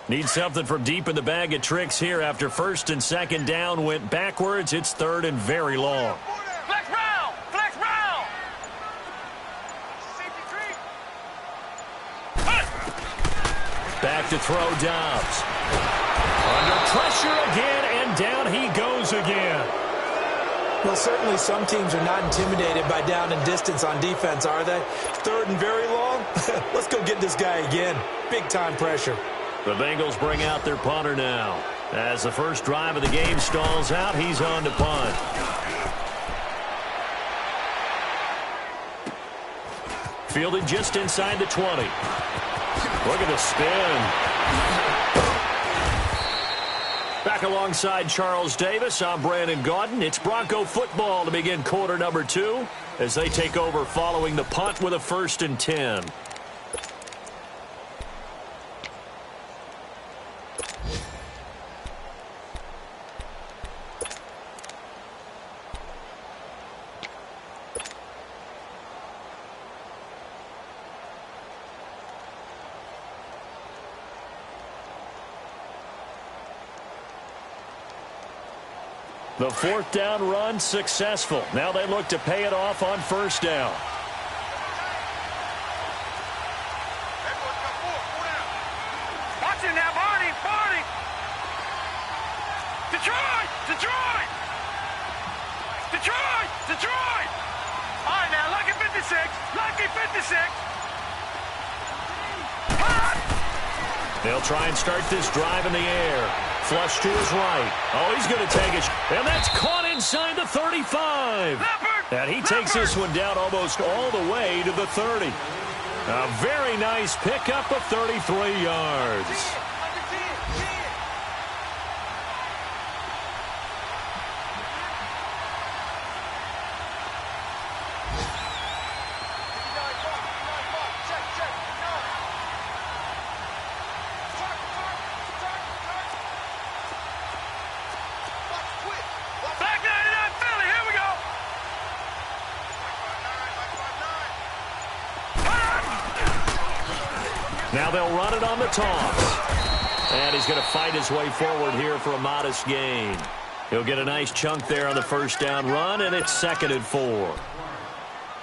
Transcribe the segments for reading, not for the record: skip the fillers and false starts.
Need something from deep in the bag of tricks here after first and second down went backwards. It's third and very long. Flex round! Flex round! Back to throw Dobbs. Under pressure again, and down he goes again. Well, certainly some teams are not intimidated by down and distance on defense, are they? Third and very long? Let's go get this guy again. Big-time pressure. The Bengals bring out their punter now. As the first drive of the game stalls out, he's on to punt. Fielded just inside the 20. Look at the spin. Back alongside Charles Davis, I'm Brandon Gaudin. It's Bronco football to begin quarter number 2 as they take over following the punt with a 1st and 10. The 4th down run successful. Now they look to pay it off on 1st down. Watch it now, Barney! Barney! Detroit! Detroit! Detroit! Detroit! All right, now, lucky 56. Lucky 56. They'll try and start this drive in the air. Flush to his right. Oh, he's going to take it. And that's caught inside the 35. And he takes this one down almost all the way to the 30. A very nice pickup of 33 yards. Now they'll run it on the toss. And he's going to fight his way forward here for a modest gain. He'll get a nice chunk there on the 1st down run, and it's 2nd and 4.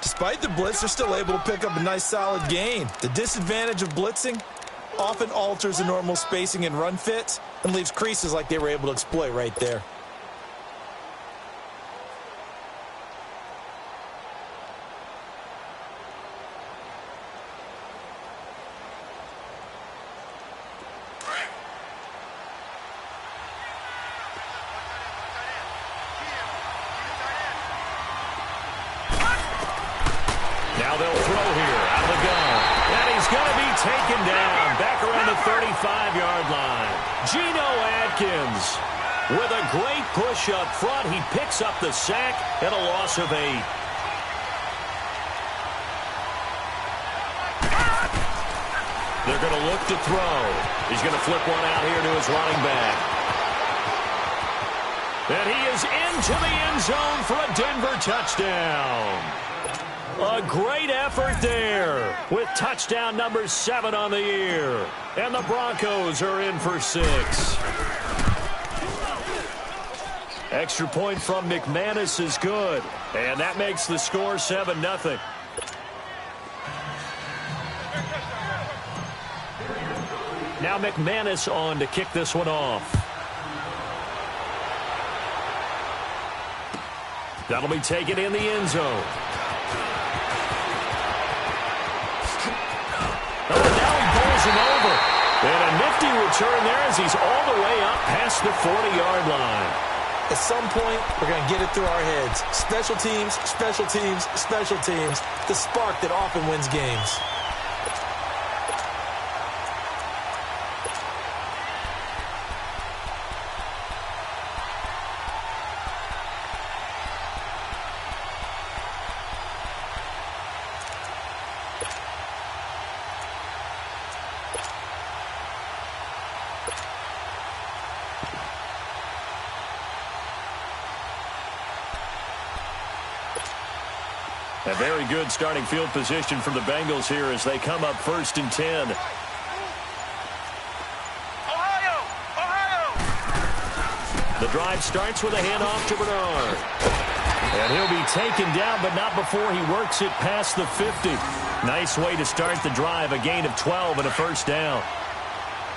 Despite the blitz, they're still able to pick up a nice solid gain. The disadvantage of blitzing often alters the normal spacing and run fits and leaves creases like they were able to exploit right there. Now they'll throw here out of the gun. And he's going to be taken down back around the 35-yard line. Geno Atkins with a great push up front. He picks up the sack and a loss of 8. They're going to look to throw. He's going to flip one out here to his running back. And he is into the end zone for a Denver touchdown. A great effort there with touchdown number 7 on the year. And the Broncos are in for 6. Extra point from McManus is good. And that makes the score 7-0. Now McManus on to kick this one off. That'll be taken in the end zone. Oh, now he bowls him over. And a nifty return there as he's all the way up past the 40-yard line. At some point, we're going to get it through our heads. Special teams, special teams, special teams. The spark that often wins games. A very good starting field position for the Bengals here as they come up 1st and 10. The drive starts with a handoff to Bernard. And he'll be taken down, but not before he works it past the 50. Nice way to start the drive, a gain of 12 and a first down.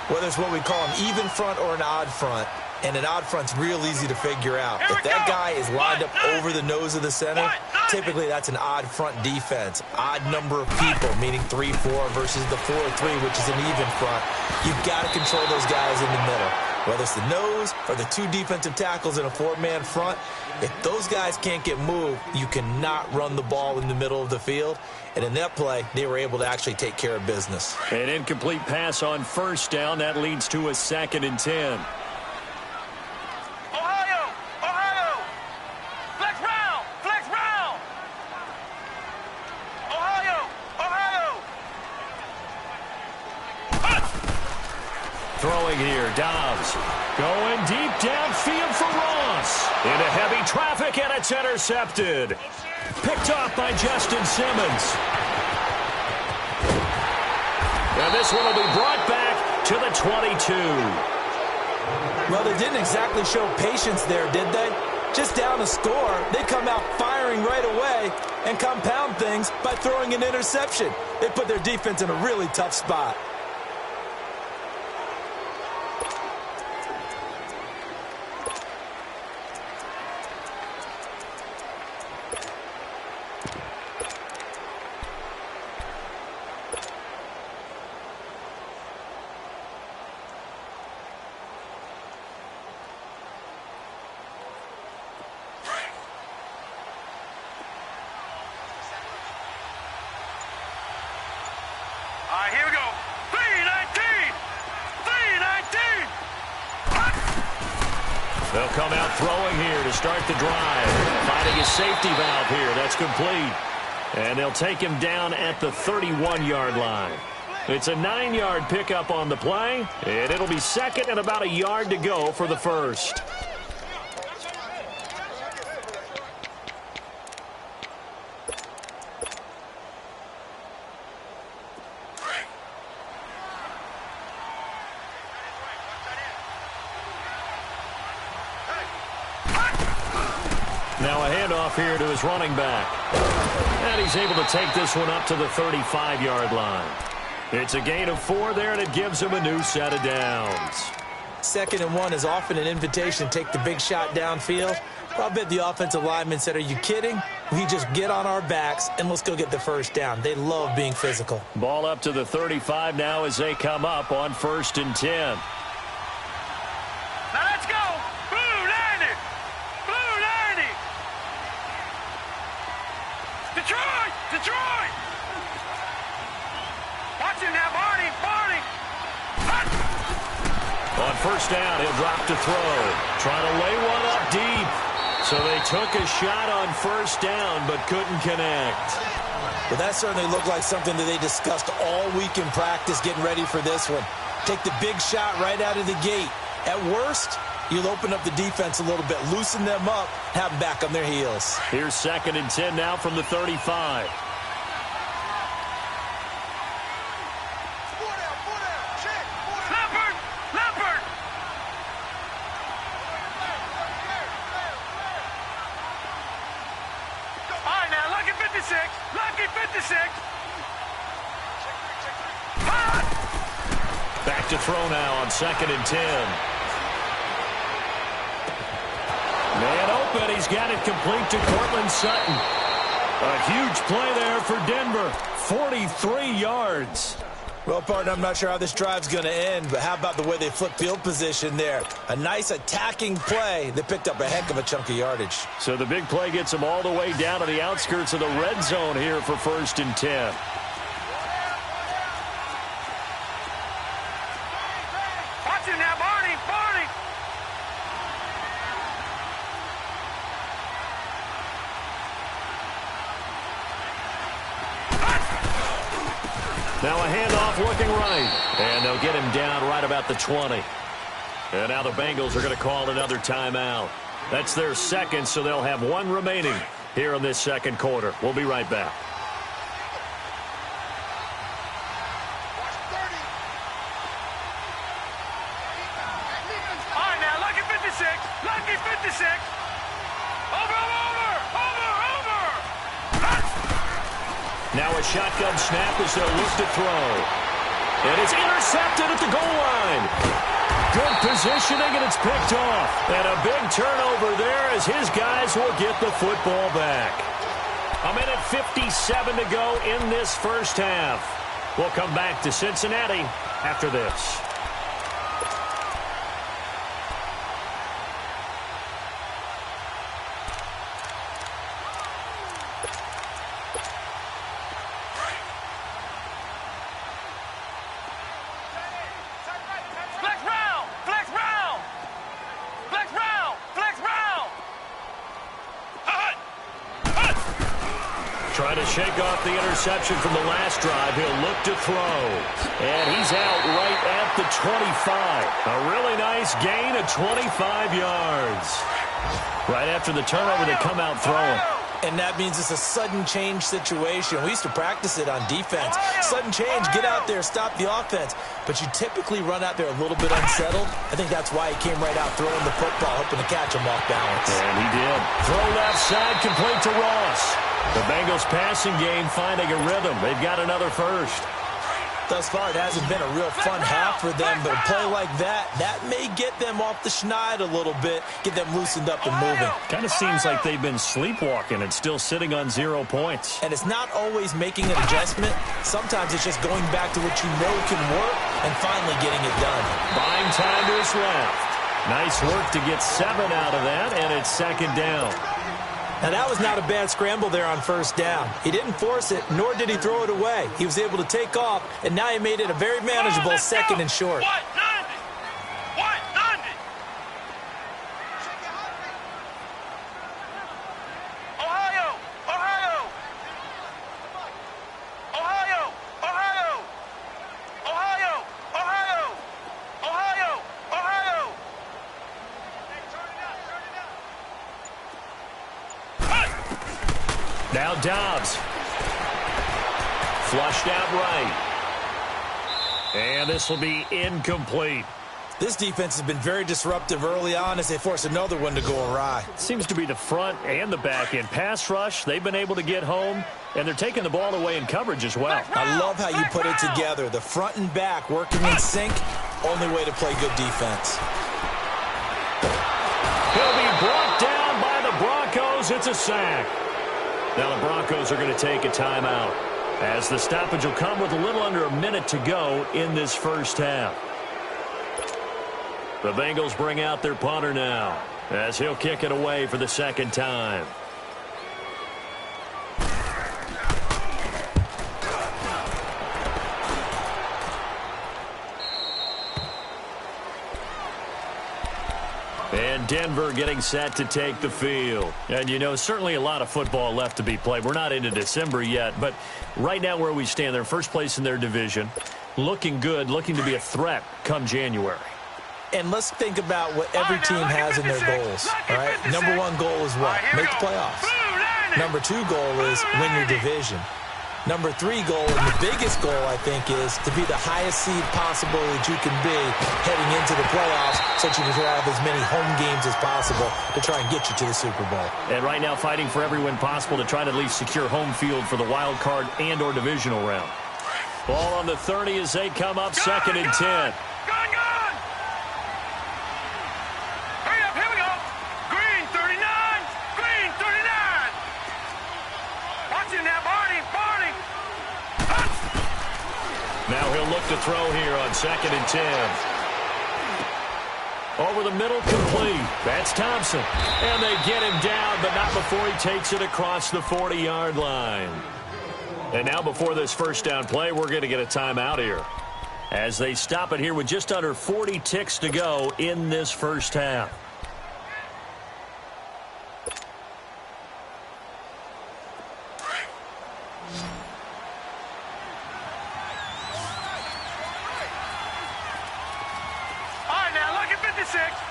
Whether it's what we call an even front or an odd front, and an odd front's real easy to figure out. If that guy is lined up over the nose of the center, typically that's an odd front defense. Odd number of people, meaning 3-4 versus the 4-3, which is an even front. You've got to control those guys in the middle. Whether it's the nose or the two defensive tackles in a four-man front, if those guys can't get moved, you cannot run the ball in the middle of the field. And in that play, they were able to actually take care of business. An incomplete pass on first down. That leads to a 2nd and 10. Throwing here, Dobbs. Going deep downfield for Ross. Into heavy traffic, and it's intercepted. Picked off by Justin Simmons. And this one will be brought back to the 22. Well, they didn't exactly show patience there, did they? Just down a score, they come out firing right away and compound things by throwing an interception. They put their defense in a really tough spot. Here we go. 3-19. 3-19. They'll come out throwing here to start the drive. Finding his safety valve here. That's complete. And they'll take him down at the 31-yard line. It's a 9-yard pickup on the play, and it'll be 2nd and about a yard to go for the first. Now a handoff here to his running back. And he's able to take this one up to the 35-yard line. It's a gain of 4 there, and it gives him a new set of downs. 2nd and 1 is often an invitation to take the big shot downfield. Well, I bet the offensive lineman said, are you kidding? We just get on our backs and let's go get the first down. They love being physical. Ball up to the 35 now as they come up on 1st and 10. Now let's go. Blue 90. Blue 90. Detroit. Detroit. Watch him now, Barney. Barney. On first down, he'll drop to throw. Trying to lay one up deep. So they took a shot on first down, but couldn't connect. Well, that certainly looked like something that they discussed all week in practice getting ready for this one. Take the big shot right out of the gate. At worst, you'll open up the defense a little bit, loosen them up, have them back on their heels. Here's 2nd and 10 now from the 35. Lucky 56. Back to throw now on 2nd and 10. Man open. He's got it complete to Cortland Sutton. A huge play there for Denver. 43 yards. Well, partner, I'm not sure how this drive's going to end, but how about the way they flipped field position there? A nice attacking play that picked up a heck of a chunk of yardage. So the big play gets them all the way down to the outskirts of the red zone here for 1st and 10. Watch him now, Barney. Barney. Now a handoff looking right. And they'll get him down right about the 20. And now the Bengals are going to call another timeout. That's their second, so they'll have one remaining here in this second quarter. We'll be right back. All right, now, lucky 56. Lucky Now a shotgun snap as they'll look to throw. And it's intercepted at the goal line. Good positioning, and it's picked off. And a big turnover there as his guys will get the football back. A minute 57 to go in this first half. We'll come back to Cincinnati after this. Trying to shake off the interception from the last drive. He'll look to throw. And he's out right at the 25. A really nice gain of 25 yards. Right after the turnover, they come out throwing. And that means it's a sudden change situation. We used to practice it on defense. Sudden change, get out there, stop the offense. But you typically run out there a little bit unsettled. I think that's why he came right out throwing the football, hoping to catch him off balance. And he did. Throw left side, complete to Ross. The Bengals passing game finding a rhythm. They've got another first. Thus far, it hasn't been a real fun half for them, but a play like that may get them off the schneid a little bit, get them loosened up and moving. Kind of seems like they've been sleepwalking and still sitting on 0 points. And it's not always making an adjustment. Sometimes it's just going back to what you know can work and finally getting it done. Buying time to his left. Nice work to get 7 out of that, and it's second down. Now, that was not a bad scramble there on first down. He didn't force it, nor did he throw it away. He was able to take off, and now he made it a very manageable second and short. Now Dobbs. Flushed out right. And this will be incomplete. This defense has been very disruptive early on as they force another one to go awry. Seems to be the front and the back end. Pass rush, they've been able to get home, and they're taking the ball away in coverage as well. I love how you put it together. The front and back working in sync, only way to play good defense. He'll be brought down by the Broncos. It's a sack. Now the Broncos are going to take a timeout as the stoppage will come with a little under a minute to go in this first half. The Bengals bring out their punter now as he'll kick it away for the second time. And Denver getting set to take the field. And, you know, certainly a lot of football left to be played. We're not into December yet, but right now where we stand, they're first place in their division. Looking good, looking to be a threat come January. And let's think about what every team has in their goals, all right? Number one goal is what? Make the playoffs. Number two goal is win your division. Number three goal, and the biggest goal, I think, is to be the highest seed possible that you can be heading into the playoffs so that you can have as many home games as possible to try and get you to the Super Bowl. And right now fighting for every win possible to try to at least secure home field for the wild card and or divisional round. Ball on the 30 as they come up second and 10. Now he'll look to throw here on second and 10. Over the middle, complete. That's Thompson. And they get him down, but not before he takes it across the 40-yard line. And now before this first down play, we're going to get a timeout here as they stop it here with just under 40 ticks to go in this first half.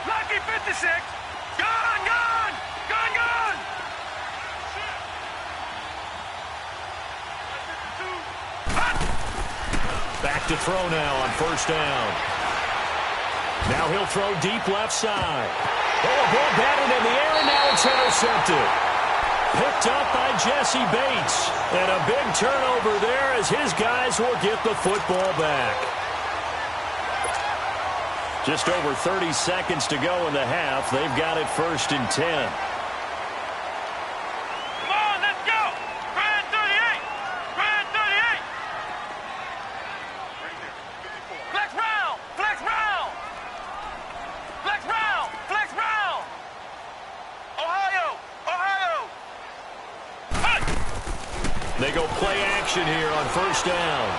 Lucky 56. Gone. Back to throw now on first down. Now he'll throw deep left side. Oh, a ball batted in the air, and now it's intercepted. Picked up by Jesse Bates. And a big turnover there as his guys will get the football back. Just over 30 seconds to go in the half. They've got it 1st and 10. Come on, let's go. Grand 38. Grand 38. Flex round. Flex round. Flex round. Flex round. Ohio. Ohio. Hut. They go play action here on 1st down.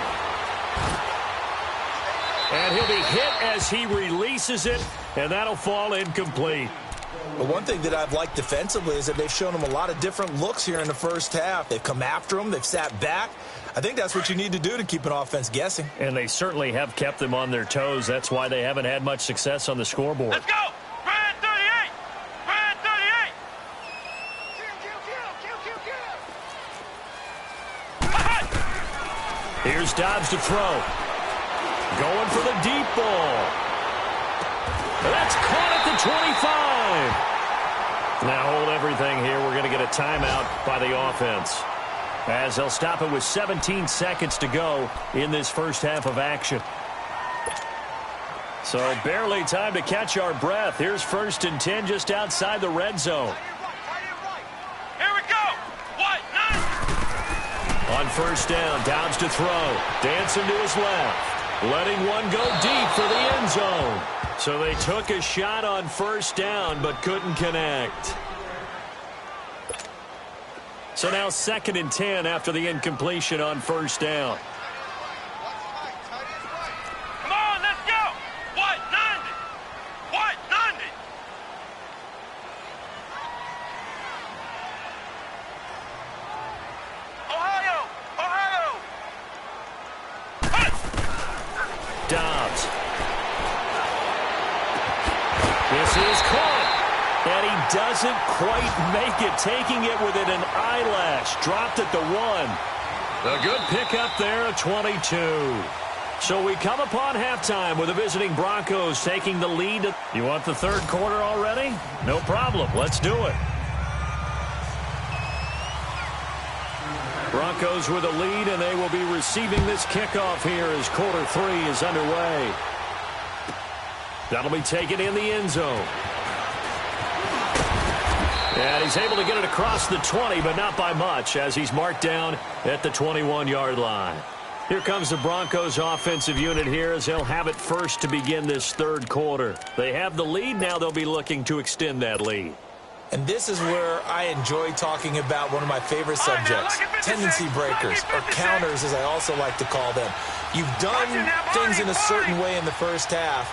And he'll be hit as he releases it, and that'll fall incomplete. But one thing that I've liked defensively is that they've shown him a lot of different looks here in the first half. They've come after him. They've sat back. I think that's what you need to do to keep an offense guessing. And they certainly have kept them on their toes. That's why they haven't had much success on the scoreboard. Let's go. Grand 38. Grand 38. Here's Dobbs to throw. Going for the deep ball. That's caught at the 25. Now hold everything here. We're going to get a timeout by the offense, as they'll stop it with 17 seconds to go in this first half of action. So barely time to catch our breath. Here's 1st and 10 just outside the red zone. Here we go. What? None. On 1st down, Dobbs to throw. Dancing to his left. Letting one go deep for the end zone. So they took a shot on 1st down, but couldn't connect. So now 2nd and 10 after the incompletion on 1st down. Come on, let's go. What? None. What? None. Ohio. Ohio. Hut. Dobbs. This is caught. And he doesn't quite make it, taking it within an eyelash. Dropped at the 1. A good pickup there at 22. So we come upon halftime with the visiting Broncos taking the lead. You want the 3rd quarter already? No problem. Let's do it. Broncos with a lead, and they will be receiving this kickoff here as quarter 3 is underway. That'll be taken in the end zone. And he's able to get it across the 20, but not by much, as he's marked down at the 21-yard line. Here comes the Broncos offensive unit here as they'll have it first to begin this 3rd quarter. They have the lead. Now they'll be looking to extend that lead. And this is where I enjoy talking about one of my favorite subjects, tendency breakers, or counters as I also like to call them. You've done things in a certain way in the first half,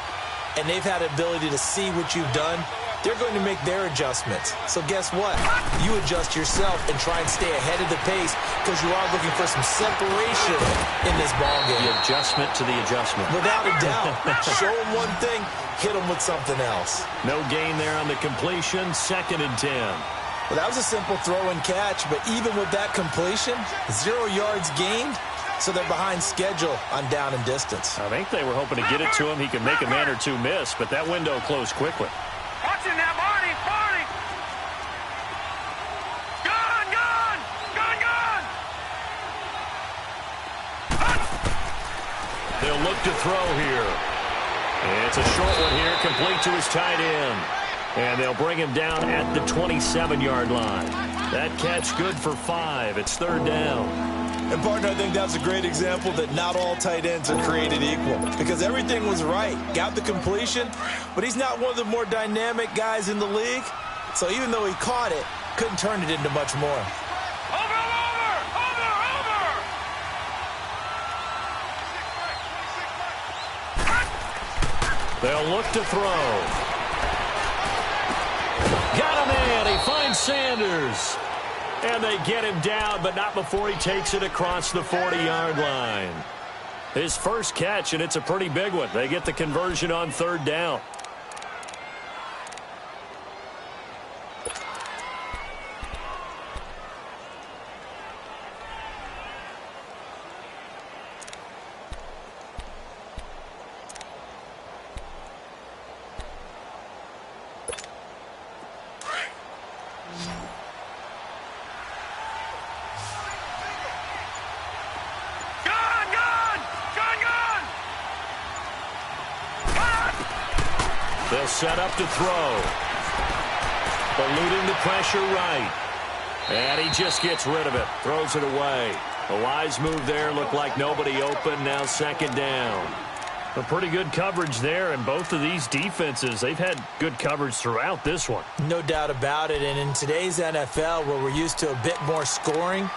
and they've had the ability to see what you've done. They're going to make their adjustments. So guess what? You adjust yourself and try and stay ahead of the pace because you are looking for some separation in this ballgame. The adjustment to the adjustment. Without a doubt. Show them one thing, hit them with something else. No gain there on the completion. 2nd and 10. Well, that was a simple throw and catch, but even with that completion, 0 yards gained, so they're behind schedule on down and distance. I think they were hoping to get it to him. He could make a man or two miss, but that window closed quickly. Watching that, Marty! Marty! Gun! Gun! Gun! Gun! Hut! They'll look to throw here. It's a short one here, complete to his tight end. And they'll bring him down at the 27-yard line. That catch good for 5. It's 3rd down. And, partner, I think that's a great example that not all tight ends are created equal because everything was right. Got the completion, but he's not one of the more dynamic guys in the league. So even though he caught it, couldn't turn it into much more. Over! They'll look to throw. Got a man. He finds Sanders. And they get him down, but not before he takes it across the 40-yard line. His first catch, and it's a pretty big one. They get the conversion on 3rd down. They'll set up to throw. Eluding the pressure right. And he just gets rid of it. Throws it away. A wise move there. Looked like nobody open. Now second down. A pretty good coverage there, and both of these defenses, they've had good coverage throughout this one. No doubt about it, and in today's NFL, where we're used to a bit more scoring,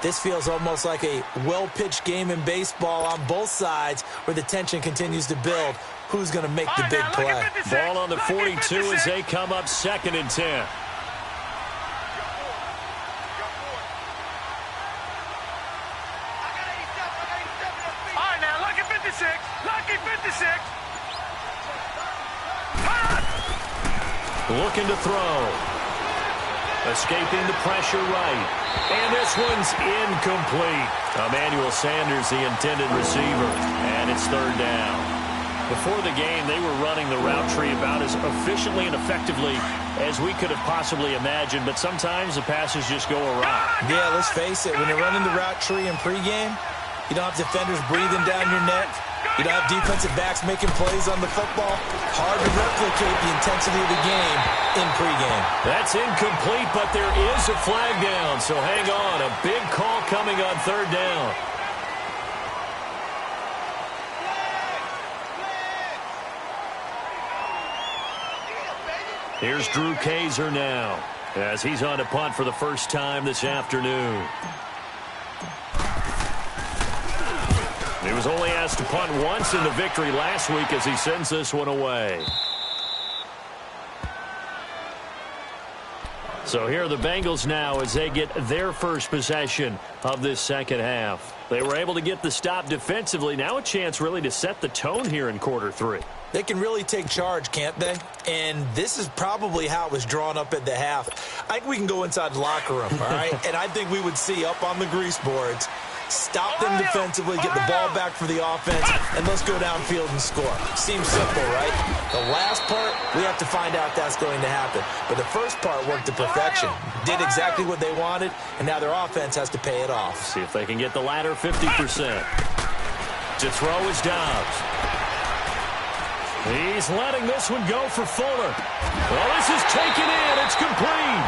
this feels almost like a well-pitched game in baseball on both sides where the tension continues to build. Who's going to make the big play? Ball on the 42 as they come up 2nd and 10. Looking to throw. Escaping the pressure right. And this one's incomplete. Emmanuel Sanders, the intended receiver. And it's 3rd down. Before the game, they were running the route tree about as efficiently and effectively as we could have possibly imagined. But sometimes the passes just go awry. Yeah, let's face it. When you're running the route tree in pregame, you don't have defenders breathing down your neck. You don't have defensive backs making plays on the football. Hard to replicate the intensity of the game in pregame. That's incomplete, but there is a flag down. So hang on. A big call coming on 3rd down. Here's Drew Kaiser now as he's on to punt for the first time this afternoon. He was only asked to punt once in the victory last week as he sends this one away. So here are the Bengals now as they get their first possession of this second half. They were able to get the stop defensively. Now a chance really to set the tone here in quarter 3. They can really take charge, can't they? And this is probably how it was drawn up at the half. I think we can go inside the locker room, all right? And I think we would see up on the grease boards, stop them defensively, get the ball back for the offense, and let's go downfield and score. Seems simple, right? The last part, we have to find out if that's going to happen. But the first part worked to perfection. Did exactly what they wanted, and now their offense has to pay it off. See if they can get the latter 50%. To throw is Dobbs. He's letting this one go for Fuller. Well, this is taken in. It's complete.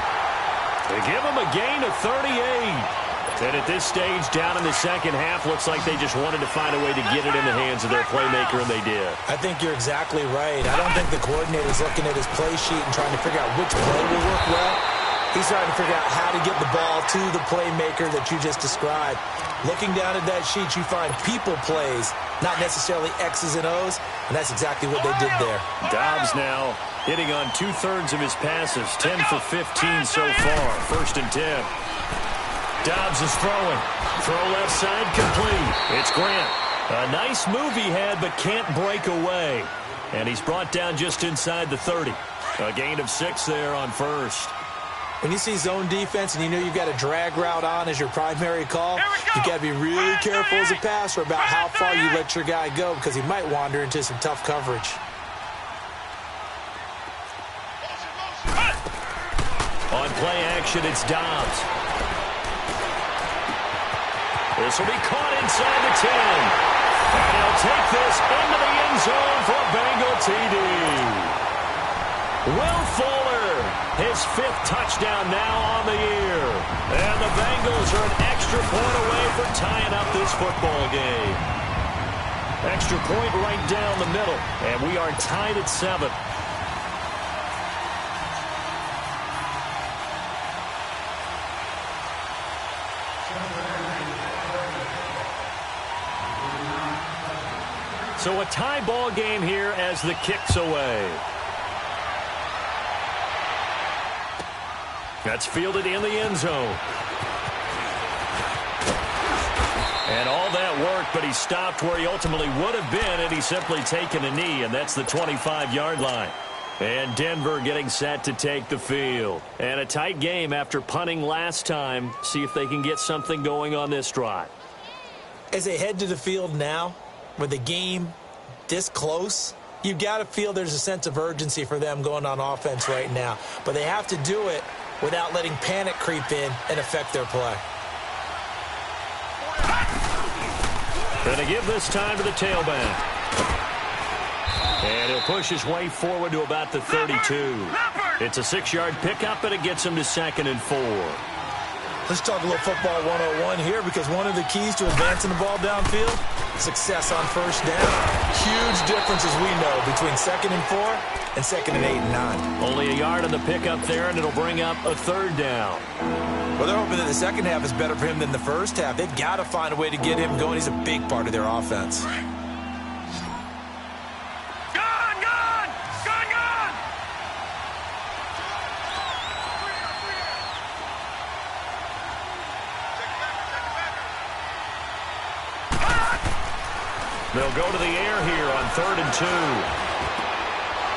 They give him a gain of 38. And at this stage, down in the second half, looks like they just wanted to find a way to get it in the hands of their playmaker, and they did. I think you're exactly right. I don't think the coordinator's looking at his play sheet and trying to figure out which play will work well. He's trying to figure out how to get the ball to the playmaker that you just described. Looking down at that sheet, you find people plays, not necessarily X's and O's, and that's exactly what they did there. Dobbs now hitting on 2/3 of his passes, 10 for 15 so far. 1st and 10. Dobbs is throwing. Throw left side complete. It's Grant. A nice move he had, but can't break away. And he's brought down just inside the 30. A gain of 6 there on 1st. When you see zone defense and you know you've got a drag route on as your primary call, you've got to be really careful as a passer about how far you let your guy go because he might wander into some tough coverage. On play action, it's Dobbs. This will be caught inside the 10. And he'll take this into the end zone for a Bengal TD. Will Fuller, his 5th touchdown now on the year. And the Bengals are an extra point away from tying up this football game. Extra point right down the middle. And we are tied at 7. So a tie ball game here as the kick's away. That's fielded in the end zone. And all that work, but he stopped where he ultimately would have been had he simply taken a knee, and that's the 25-yard line. And Denver getting set to take the field. And a tight game after punting last time. See if they can get something going on this drive. As they head to the field now, with the game this close, you've got to feel there's a sense of urgency for them going on offense right now. But they have to do it without letting panic creep in and affect their play. Going to give this time to the tailback. And he'll He'll push his way forward to about the 32. It's a 6-yard pickup, and it gets him to 2nd and 4. Let's talk a little football 101 here, because one of the keys to advancing the ball downfield, success on first down. Huge difference, as we know, between 2nd and 4 and 2nd and 8 and 9. Only a yard on the pickup there, and it'll bring up a 3rd down. Well, they're hoping that the second half is better for him than the first half. They've got to find a way to get him going. He's a big part of their offense. They'll go to the air here on 3rd and 2.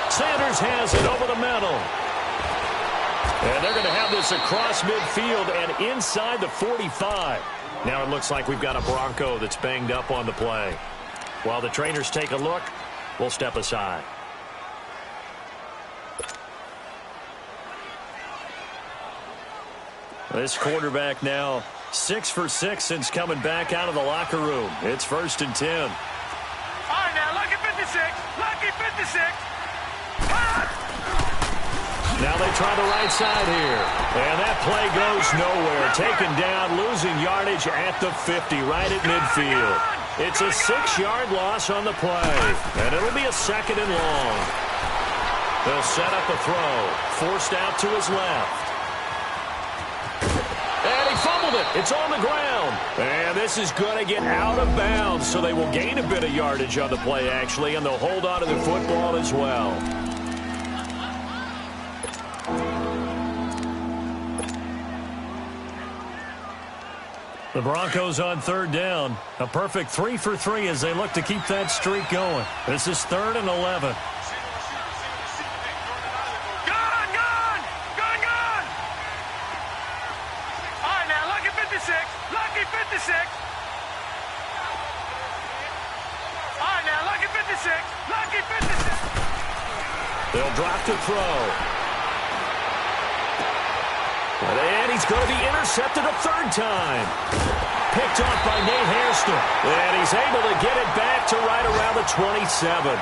Sanders has it over the middle. And they're going to have this across midfield and inside the 45. Now it looks like we've got a Bronco that's banged up on the play. While the trainers take a look, we'll step aside. This quarterback now 6 for 6 since coming back out of the locker room. It's 1st and 10. All right, now, lucky 56. Lucky 56. Now they try the right side here. And that play goes nowhere. Taken down, losing yardage at the 50, right at midfield. It's a 6-yard loss on the play. And it'll be a 2nd and long. They'll set up a throw. Forced out to his left. And he fumbled it. It's on the ground. And this is going to get out of bounds, so they will gain a bit of yardage on the play, actually, and they'll hold on to the football as well. The Broncos on 3rd down. A perfect 3 for 3 as they look to keep that streak going. This is 3rd and 11. Lucky 56. All right, now, lucky 56. Lucky 56. They'll drop to throw. And he's going to be intercepted a 3rd time. Picked off by Nate Hairston. And he's able to get it back to right around the 27.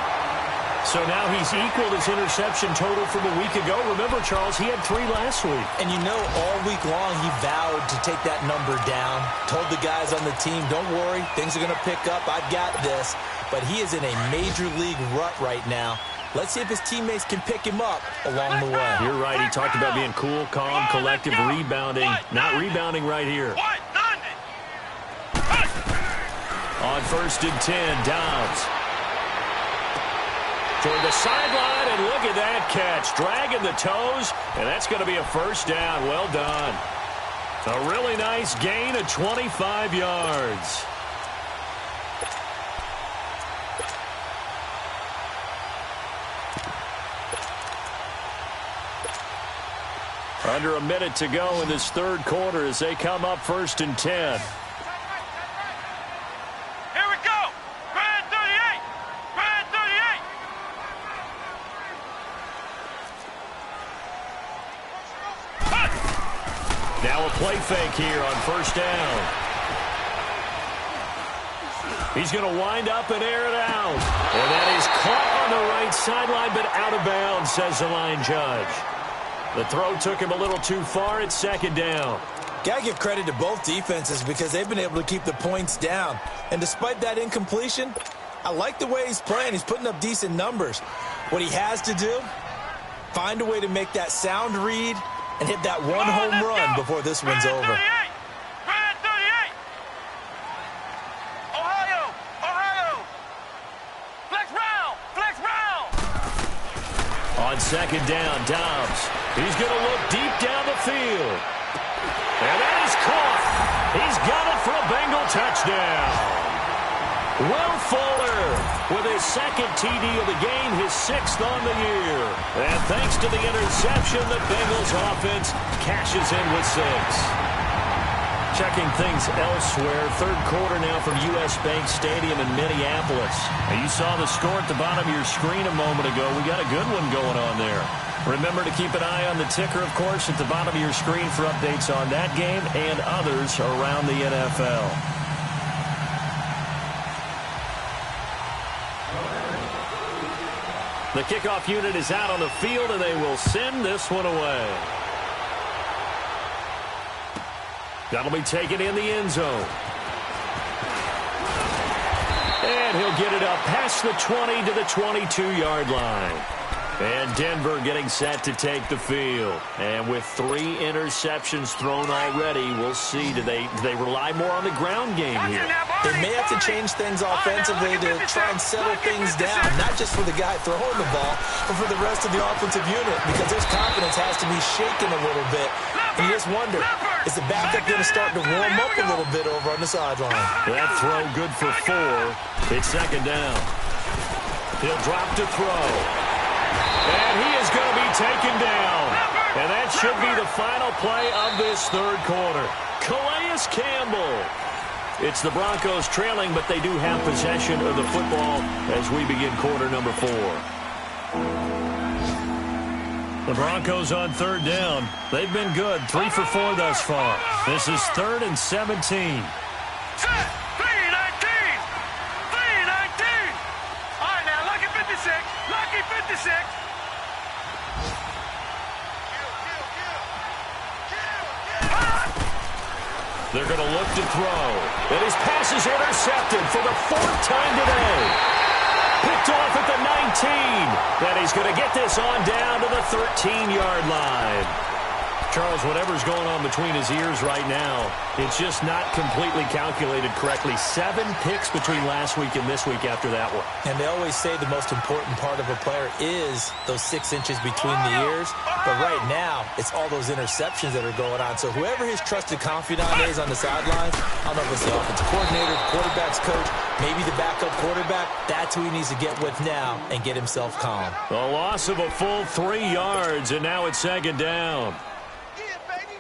So now he's equaled his interception total from a week ago. Remember, Charles, he had 3 last week. And you know, all week long he vowed to take that number down. Told the guys on the team, don't worry, things are going to pick up. I've got this. But he is in a major league rut right now. Let's see if his teammates can pick him up along the way. You're right. He talked about being cool, calm, collective, rebounding. Not rebounding right here. On 1st and 10, Dobbs. Toward the sideline, and look at that catch. Dragging the toes, and that's going to be a 1st down. Well done. A really nice gain of 25 yards. Under a minute to go in this 3rd quarter as they come up 1st and 10. Now a play fake here on 1st down. He's going to wind up and air it out. And that is caught on the right sideline, but out of bounds, says the line judge. The throw took him a little too far. It's 2nd down. Got to give credit to both defenses because they've been able to keep the points down. And despite that incompletion, I like the way he's playing. He's putting up decent numbers. What he has to do, find a way to make that sound read and hit that one home run before this one's over. On 2nd down, Dobbs. He's going to look deep down the field. And that is caught. He's got it for a Bengal touchdown. Will Fuller with his 2nd TD of the game, his 6th on the year. And thanks to the interception, the Bengals offense cashes in with 6. Checking things elsewhere, 3rd quarter now from U.S. Bank Stadium in Minneapolis. Now you saw the score at the bottom of your screen a moment ago. We got a good one going on there. Remember to keep an eye on the ticker, of course, at the bottom of your screen for updates on that game and others around the NFL. The kickoff unit is out on the field, and they will send this one away. That'll be taken in the end zone. And he'll get it up past the 20 to the 22-yard line. And Denver getting set to take the field. And with 3 interceptions thrown already, we'll see. Do they rely more on the ground game here? They may have to change things offensively to try and settle things down, not just for the guy throwing the ball, but for the rest of the offensive unit, because his confidence has to be shaken a little bit. And you just wonder, is the backup going to start to warm up a little bit over on the sideline? That throw good for 4. It's second down. He'll drop to throw. And he is going to be taken down. And that should be the final play of this third quarter. Calais Campbell. It's the Broncos trailing, but they do have possession of the football as we begin quarter number 4. The Broncos on third down. They've been good. 3 for 4 thus far. This is 3rd and 17. Set. 3-19. 3-19. All right, now, lucky 56. Lucky 56. They're going to look to throw. And his pass is intercepted for the 4th time today. Picked off at the 19. Then he's going to get this on down to the 13-yard line. Charles, whatever's going on between his ears right now, it's just not completely calculated correctly. 7 picks between last week and this week after that one. And they always say the most important part of a player is those 6 inches between the ears. But right now, it's all those interceptions that are going on. So whoever his trusted confidant is on the sidelines, I don't know if it's the offensive coordinator, the quarterback's coach, maybe the backup quarterback, that's who he needs to get with now and get himself calm. A loss of a full 3 yards, and now it's second down.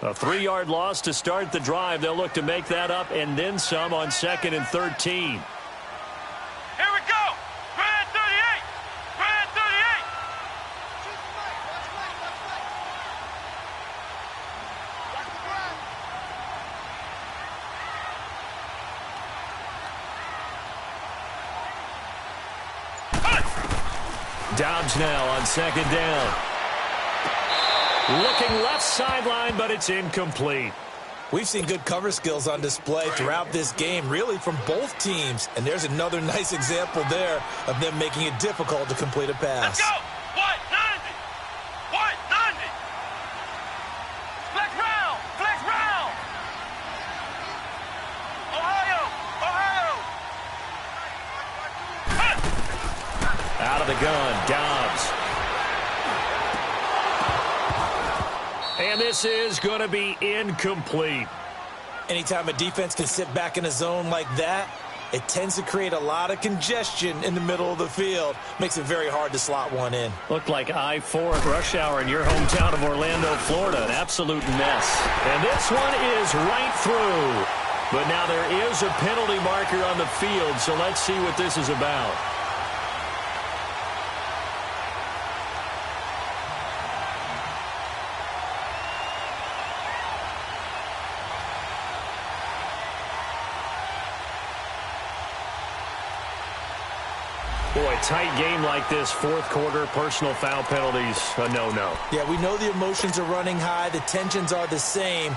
A 3-yard loss to start the drive. They'll look to make that up and then some on 2nd and 13. Here we go. Grand 38. Grand 38. Dobbs now on 2nd down. Looking left sideline, but it's incomplete. We've seen good cover skills on display throughout this game, really from both teams. And there's another nice example there of them making it difficult to complete a pass. Let's go. White 90. White 90. Flex round. Flex round. Ohio. Ohio. Out of the gun, Dobbs. And this is going to be incomplete. Anytime a defense can sit back in a zone like that, it tends to create a lot of congestion in the middle of the field. Makes it very hard to slot one in. Looked like I-4 at rush hour in your hometown of Orlando, Florida. An absolute mess. And this one is right through. But now there is a penalty marker on the field, so let's see what this is about. Boy, tight game like this, 4th quarter, personal foul penalties, a no-no. Yeah, we know the emotions are running high. The tensions are the same.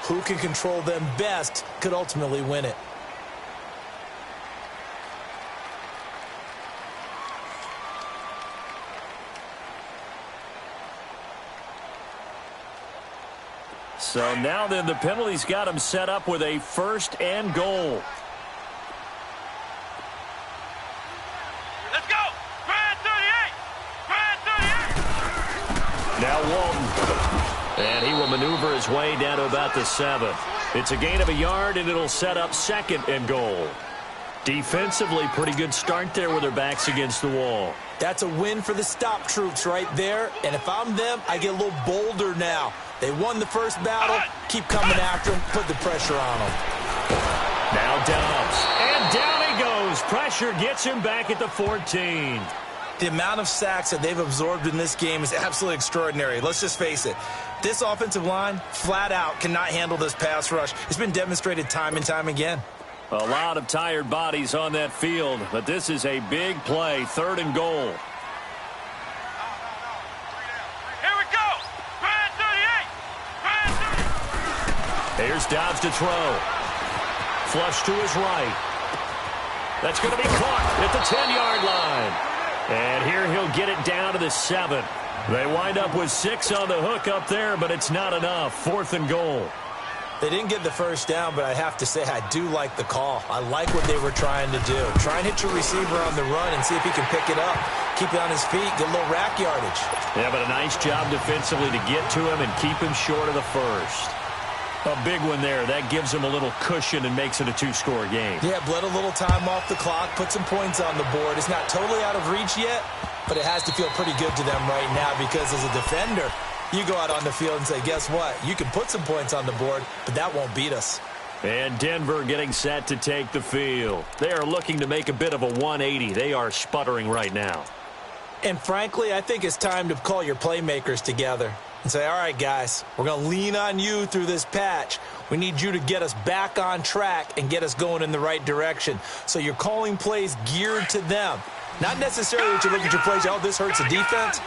Who can control them best could ultimately win it. So now then, the penalty's got him set up with a 1st and goal. Now Walton. And he will maneuver his way down to about the 7th. It's a gain of a yard, and it'll set up 2nd and goal. Defensively, pretty good start there with their backs against the wall. That's a win for the stop troops right there. And if I'm them, I get a little bolder now. They won the first battle. Keep coming after them. Put the pressure on them. Now Dobbs. And down he goes. Pressure gets him back at the 14. The amount of sacks that they've absorbed in this game is absolutely extraordinary. Let's just face it. This offensive line, flat out, cannot handle this pass rush. It's been demonstrated time and time again. A lot of tired bodies on that field, but this is a big play, 3rd and goal. Here's Dobbs to throw. Flush to his right. That's going to be caught at the 10-yard line. And here he'll get it down to the 7. They wind up with 6 on the hook up there, but it's not enough. 4th and goal. They didn't get the first down, but I have to say I do like the call. I like what they were trying to do. Try and hit your receiver on the run and see if he can pick it up. Keep it on his feet, get a little rack yardage. Yeah, but a nice job defensively to get to him and keep him short of the first. A big one there. That gives him a little cushion and makes it a 2-score game. Yeah, bled a little time off the clock, put some points on the board. It's not totally out of reach yet, but it has to feel pretty good to them right now because as a defender, you go out on the field and say, guess what? You can put some points on the board, but that won't beat us. And Denver getting set to take the field. They are looking to make a bit of a 180. They are sputtering right now. And frankly, I think it's time to call your playmakers together and say, all right, guys, we're going to lean on you through this patch. We need you to get us back on track and get us going in the right direction. So you're calling plays geared to them. Not necessarily that you look at your plays, oh, this hurts the defense.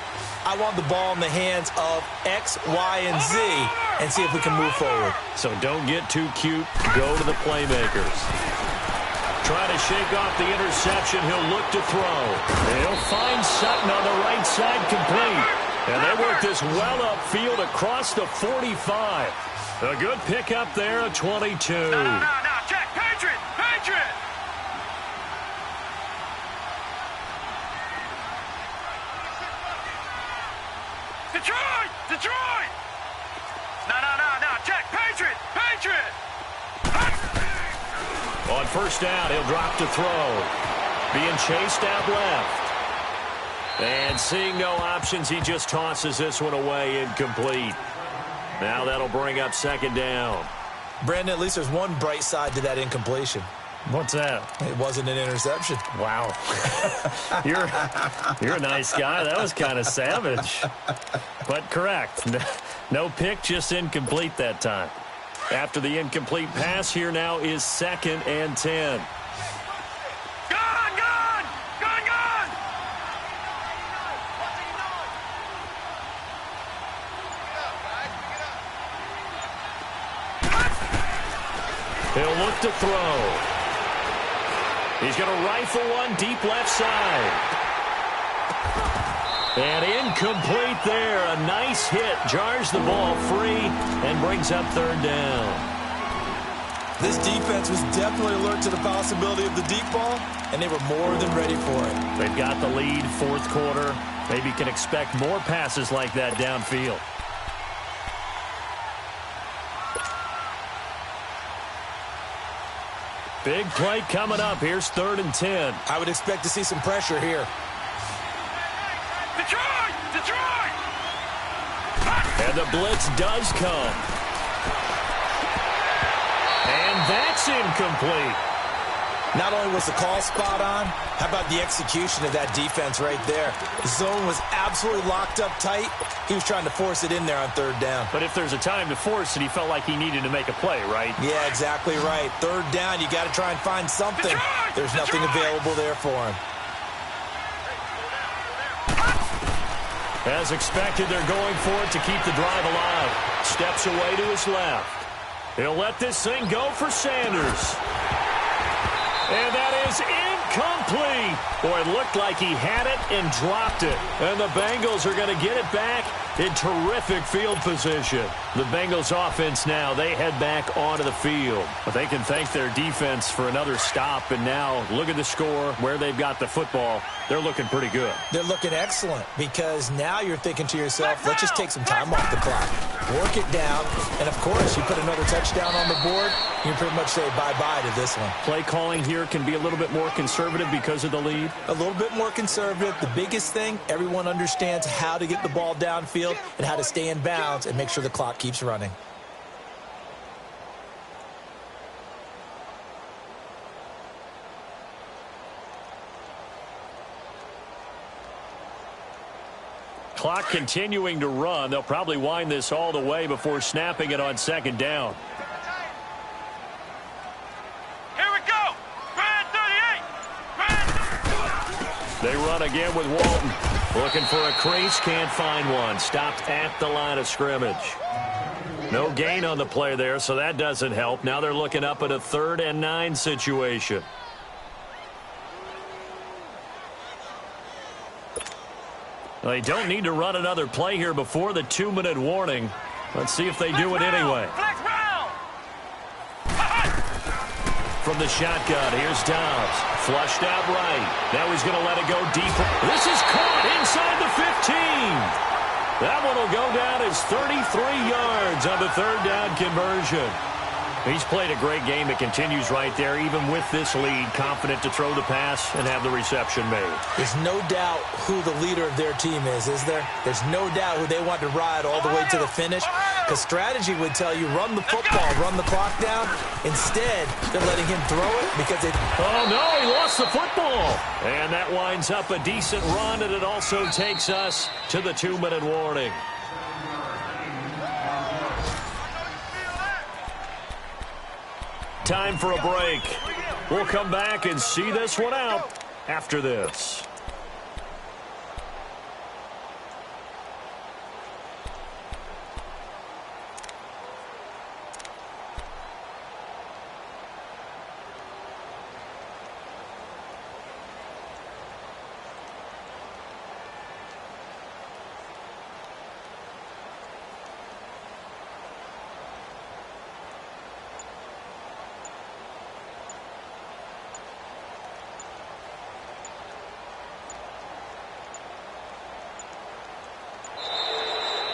I want the ball in the hands of X, Y, and Z and see if we can move forward. So don't get too cute. Go to the playmakers. Trying to shake off the interception. He'll look to throw. And he'll find Sutton on the right side complete. And they work this well upfield across the 45. A good pickup there, a 22. No, check. Patriot. Detroit. No, check. Patriot. On first down, he'll drop to throw. Being chased out left. And seeing no options, he just tosses this one away, incomplete. Now that'll bring up 2nd down. Brandon, at least there's one bright side to that incompletion. What's that? It wasn't an interception. Wow. You're a nice guy. That was kind of savage. But correct. No pick, just incomplete that time. After the incomplete pass, here now is 2nd and 10. He'll look to throw. He's going to rifle one deep left side. And incomplete there. A nice hit. Jars the ball free and brings up 3rd down. This defense was definitely alert to the possibility of the deep ball, and they were more than ready for it. They've got the lead, 4th quarter. Maybe can expect more passes like that downfield. Big play coming up. Here's 3rd and 10. I would expect to see some pressure here. Detroit! And the blitz does come. And that's incomplete. Not only was the call spot on, how about the execution of that defense right there? The zone was absolutely locked up tight. He was trying to force it in there on 3rd down. But if there's a time to force it, he felt like he needed to make a play, right? Yeah, exactly right. 3rd down, you got to try and find something. There's nothing available there for him. As expected, they're going for it to keep the drive alive. Steps away to his left. He'll let this thing go for Sanders. And that is incomplete. Boy, it looked like he had it and dropped it. And the Bengals are going to get it back in terrific field position. The Bengals offense now, they head back onto the field. But they can thank their defense for another stop. And now look at the score, where they've got the football. They're looking pretty good. They're looking excellent because now you're thinking to yourself, let's just take some time off the clock. Work it down. And, of course, you put another touchdown on the board, you pretty much say bye-bye to this one. Play calling here can be a little bit more conservative because of the lead. A little bit more conservative. The biggest thing, everyone understands how to get the ball downfield and how to stay in bounds and make sure the clock keeps running. Clock continuing to run. They'll probably wind this all the way before snapping it on 2nd down. Here we go. Brand 38. They run again with Walton. Looking for a crease, can't find one. Stopped at the line of scrimmage. No gain on the play there, so that doesn't help. Now they're looking up at a 3rd and 9 situation. They don't need to run another play here before the 2-minute warning. Let's see if they do it anyway. From the shotgun, here's Dobbs. Flushed out right. Now he's going to let it go deep. This is caught inside the 15. That one will go down as 33 yards on the 3rd down conversion. He's played a great game. It continues right there, even with this lead, confident to throw the pass and have the reception made. There's no doubt who the leader of their team is there? There's no doubt who they want to ride all the way to the finish, because strategy would tell you run the football, run the clock down. Instead, they're letting him throw it because they... Oh, no, he lost the football. And that winds up a decent run, and it also takes us to the 2-minute warning. Time for a break. We'll come back and see this one out after this.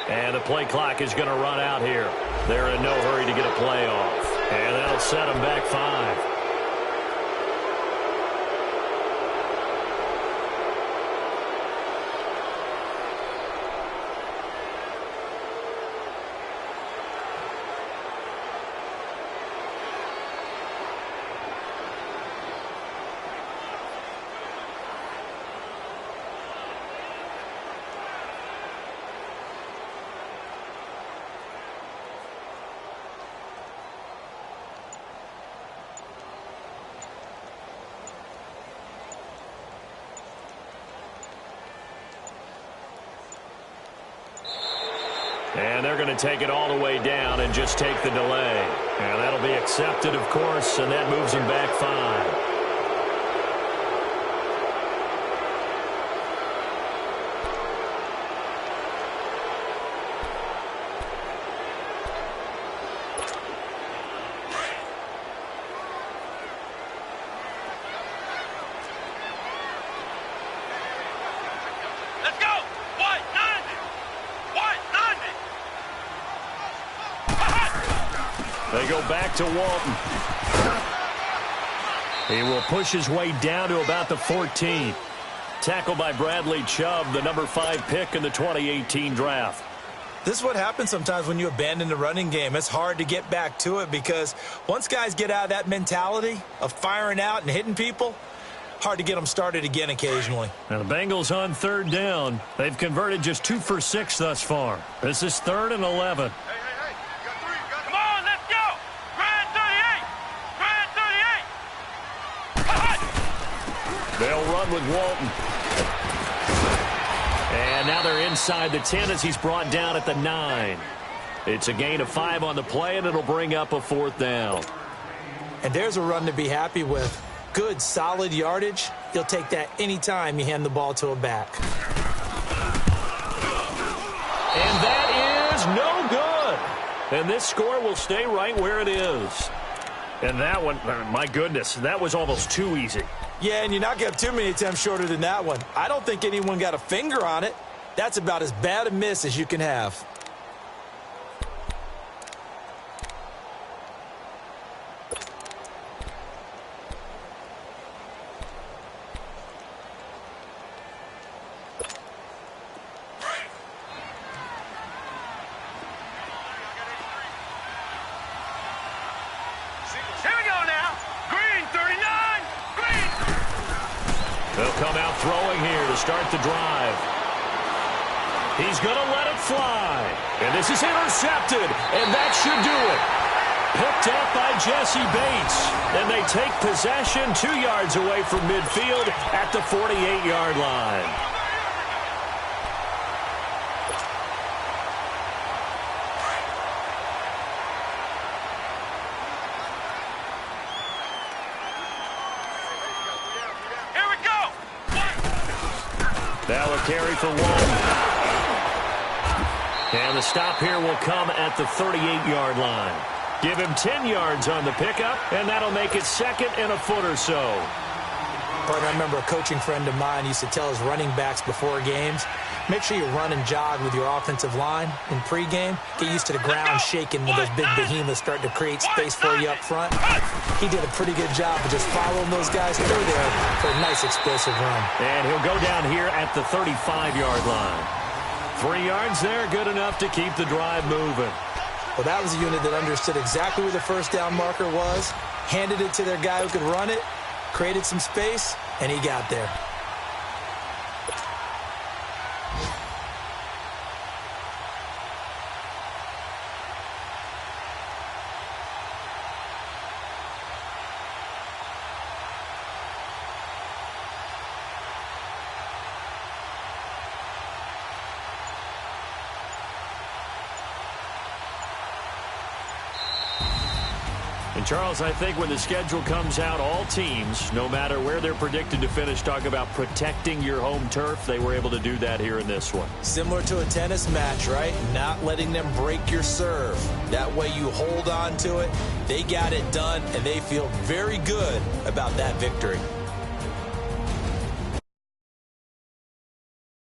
And the play clock is going to run out here. They're in no hurry to get a play off. And that'll set them back 5. And they're going to take it all the way down and just take the delay. And that'll be accepted, of course, and that moves them back 5. They go back to Walton. He will push his way down to about the 14. Tackled by Bradley Chubb, the number 5 pick in the 2018 draft. This is what happens sometimes when you abandon the running game. It's hard to get back to it because once guys get out of that mentality of firing out and hitting people, hard to get them started again occasionally. Now the Bengals on 3rd down. They've converted just 2 for 6 thus far. This is 3rd and 11. They'll run with Walton. And now they're inside the 10 as he's brought down at the 9. It's a gain of 5 on the play, and it'll bring up a 4th down. And there's a run to be happy with. Good, solid yardage. You'll take that anytime you hand the ball to a back. And that is no good. And this score will stay right where it is. And that one, my goodness, that was almost too easy. Yeah, and you're not going to have too many attempts shorter than that one. I don't think anyone got a finger on it. That's about as bad a miss as you can have. Come out throwing here to start the drive. He's going to let it fly. And this is intercepted. And that should do it. Picked up by Jesse Bates. And they take possession 2 yards away from midfield at the 48-yard line. carry for 1. And the stop here will come at the 38-yard line. Give him 10 yards on the pickup, and that'll make it 2nd and a foot or so. Partner, I remember a coaching friend of mine used to tell his running backs before games, make sure you run and jog with your offensive line in pregame. Get used to the ground shaking when those big behemoths start to create space for you up front. He did a pretty good job of just following those guys through there for a nice explosive run. And he'll go down here at the 35-yard line. 3 yards there, good enough to keep the drive moving. Well, that was a unit that understood exactly where the first down marker was, handed it to their guy who could run it, created some space, and he got there. And, Charles, I think when the schedule comes out, all teams, no matter where they're predicted to finish, talk about protecting your home turf. They were able to do that here in this one. Similar to a tennis match, right? Not letting them break your serve. That way you hold on to it. They got it done, and they feel very good about that victory.